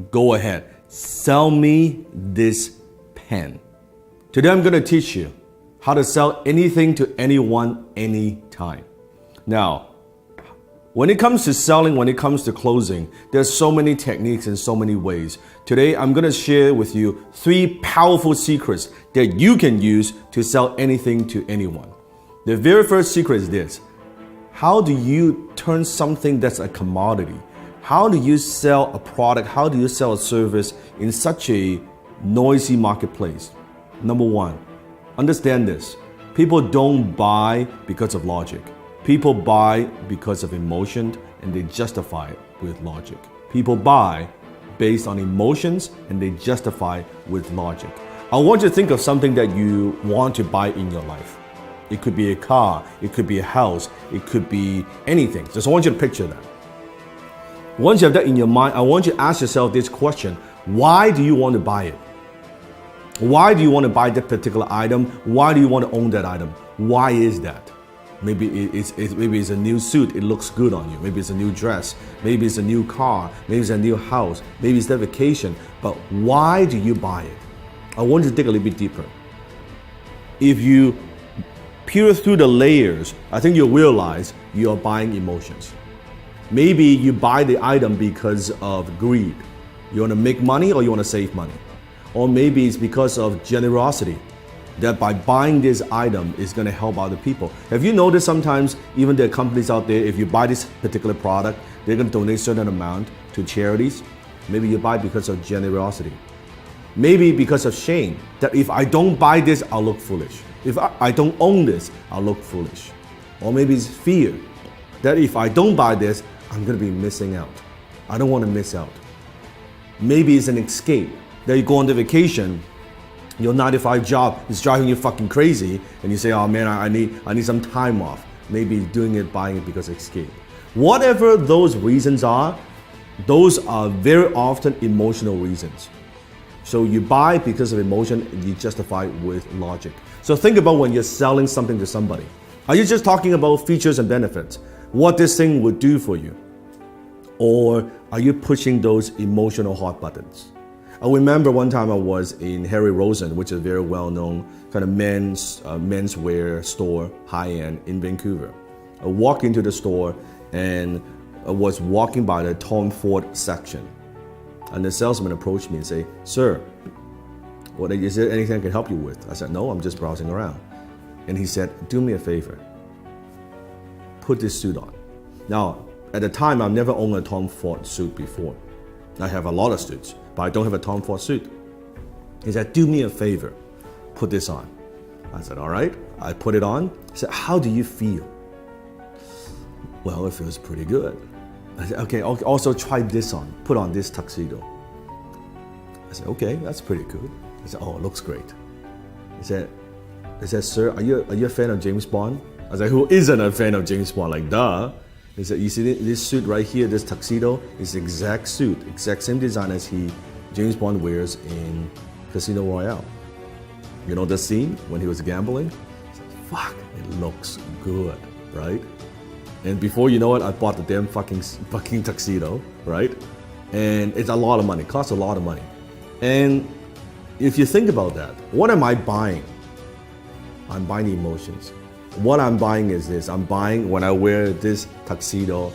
go ahead, sell me this pen. Today I'm going to teach you how to sell anything to anyone, anytime. Now, when it comes to selling, when it comes to closing, there's so many techniques and so many ways. Today, I'm going to share with you 3 powerful secrets that you can use to sell anything to anyone. The very first secret is this. How do you turn something that's a commodity? How do you sell a product? How do you sell a service in such a noisy marketplace? Number 1, understand this. People don't buy because of logic. People buy because of emotion, and they justify it with logic. People buy based on emotions, and they justify with logic. I want you to think of something that you want to buy in your life. It could be a car, it could be a house, it could be anything. Just I want you to picture that. Once you have that in your mind, I want you to ask yourself this question. Why do you want to buy it? Why do you want to buy that particular item? Why do you want to own that item? Why is that? Maybe it's a new suit, it looks good on you. Maybe it's a new dress. Maybe it's a new car. Maybe it's a new house. Maybe it's that vacation. But why do you buy it? I want you to dig a little bit deeper. If you peer through the layers, I think you'll realize you're buying emotions. Maybe you buy the item because of greed. You want to make money or you want to save money. Or maybe it's because of generosity, that by buying this item is going to help other people. Have you noticed sometimes even there are companies out there, if you buy this particular product, they're going to donate a certain amount to charities? Maybe you buy because of generosity. Maybe because of shame, that if I don't buy this, I'll look foolish. If I don't own this, I'll look foolish. Or maybe it's fear, that if I don't buy this, I'm going to be missing out. I don't want to miss out. Maybe it's an escape, that you go on the vacation, your 9-to-5 job is driving you fucking crazy, and you say, oh man, I need some time off. Maybe doing it, buying it because of escape. Whatever those reasons are, those are very often emotional reasons. So you buy because of emotion, and you justify with logic. So think about when you're selling something to somebody. Are you just talking about features and benefits? What this thing would do for you? Or are you pushing those emotional hot buttons? I remember one time I was in Harry Rosen, which is a very well-known kind of menswear store, high-end in Vancouver. I walked into the store and I was walking by the Tom Ford section. And the salesman approached me and said, sir, is there anything I can help you with? I said, no, I'm just browsing around. And he said, do me a favor. Put this suit on. Now, at the time, I've never owned a Tom Ford suit before. I have a lot of suits, but I don't have a Tom Ford suit. He said, do me a favor, put this on. I said, all right. I put it on. He said, how do you feel? Well, it feels pretty good. I said, okay, also try this on. Put on this tuxedo. I said, okay, that's pretty good. He said, oh, it looks great. He said, sir, are you a fan of James Bond? I was like, who isn't a fan of James Bond? Like, duh. He said, you see this suit right here, this tuxedo, is the exact suit, exact same design as James Bond wears in Casino Royale. You know the scene when he was gambling? He said, fuck, it looks good, right? And before you know it, I bought the damn fucking tuxedo, right? And it's a lot of money, costs a lot of money. And if you think about that, what am I buying? I'm buying emotions. What I'm buying is this. I'm buying when I wear this tuxedo,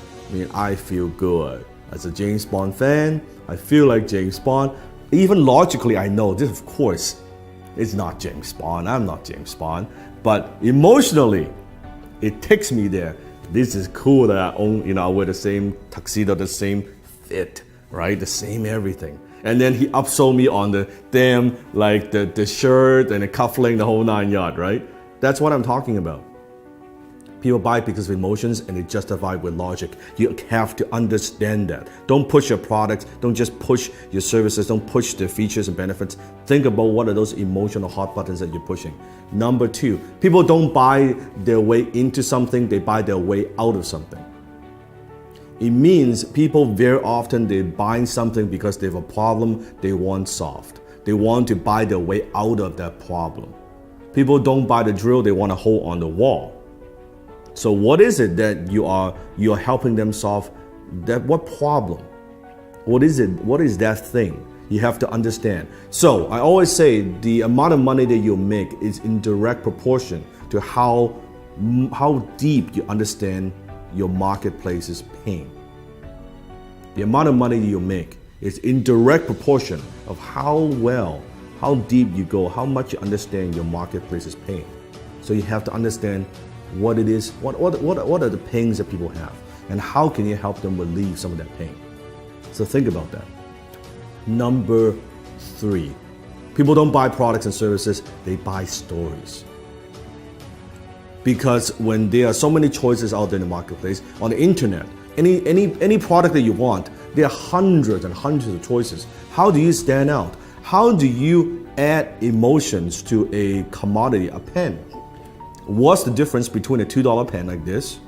I feel good. As a James Bond fan, I feel like James Bond. Even logically, I know this, of course, is not James Bond. I'm not James Bond. But emotionally, it takes me there. This is cool that I own, I wear the same tuxedo, the same fit, right? The same everything. And then he upsold me on the damn, like the shirt and the cufflink, the whole 9 yard, right? That's what I'm talking about. People buy because of emotions and they justify with logic. You have to understand that. Don't push your products. Don't just push your services. Don't push the features and benefits. Think about what are those emotional hot buttons that you're pushing. Number 2, people don't buy their way into something. They buy their way out of something. It means people very often, they're buying something because they have a problem they want solved. They want to buy their way out of that problem. People don't buy the drill, they want to hold on the wall. So what is it that you are helping them solve? What problem? What is it? What is that thing? You have to understand. So I always say the amount of money that you make is in direct proportion to how deep you understand your marketplace's pain. The amount of money you make is in direct proportion of how deep you go, how much you understand your marketplace's pain. So you have to understand what it is, what are the pains that people have, and how can you help them relieve some of that pain. So think about that. Number 3, people don't buy products and services, they buy stories. Because when there are so many choices out there in the marketplace, on the internet, any product that you want, there are hundreds and hundreds of choices. How do you stand out? How do you add emotions to a commodity, a pen? What's the difference between a $2 pen like this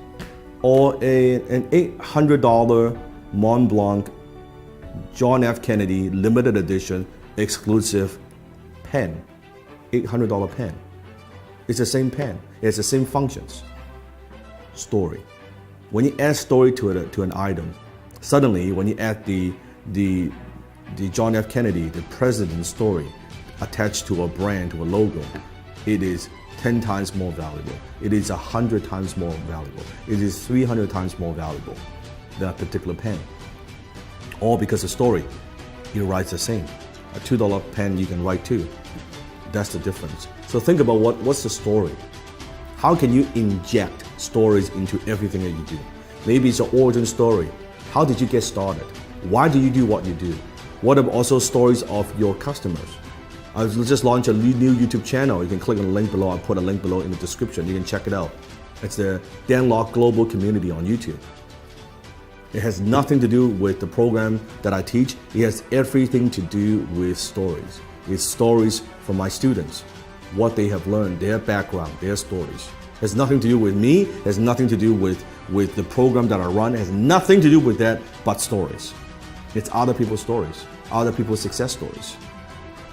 or an $800 Mont Blanc John F. Kennedy limited edition exclusive pen? $800 pen. It's the same pen. It has the same functions. Story. When you add story to an item, suddenly when you add the John F. Kennedy, the president's story attached to a brand, to a logo, it is 10 times more valuable. It is 100 times more valuable. It is 300 times more valuable, that particular pen. All because the story, it writes the same. A $2 pen you can write too. That's the difference. So think about what's the story? How can you inject stories into everything that you do? Maybe it's an origin story. How did you get started? Why do you do what you do? What about also stories of your customers? I just launched a new YouTube channel. You can click on the link below. I'll put a link below in the description. You can check it out. It's the Dan Lok Global Community on YouTube. It has nothing to do with the program that I teach. It has everything to do with stories. It's stories from my students, what they have learned, their background, their stories. It has nothing to do with me. It has nothing to do with the program that I run. It has nothing to do with that but stories. It's other people's stories, other people's success stories.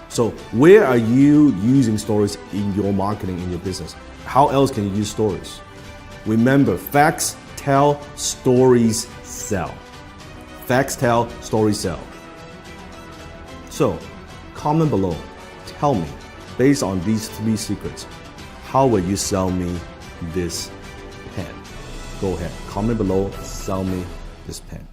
So where are you using stories in your marketing, in your business? How else can you use stories? Remember, facts tell, stories sell. Facts tell, stories sell. So comment below. Tell me, based on these 3 secrets, how will you sell me this pen? Go ahead, comment below, sell me this pen.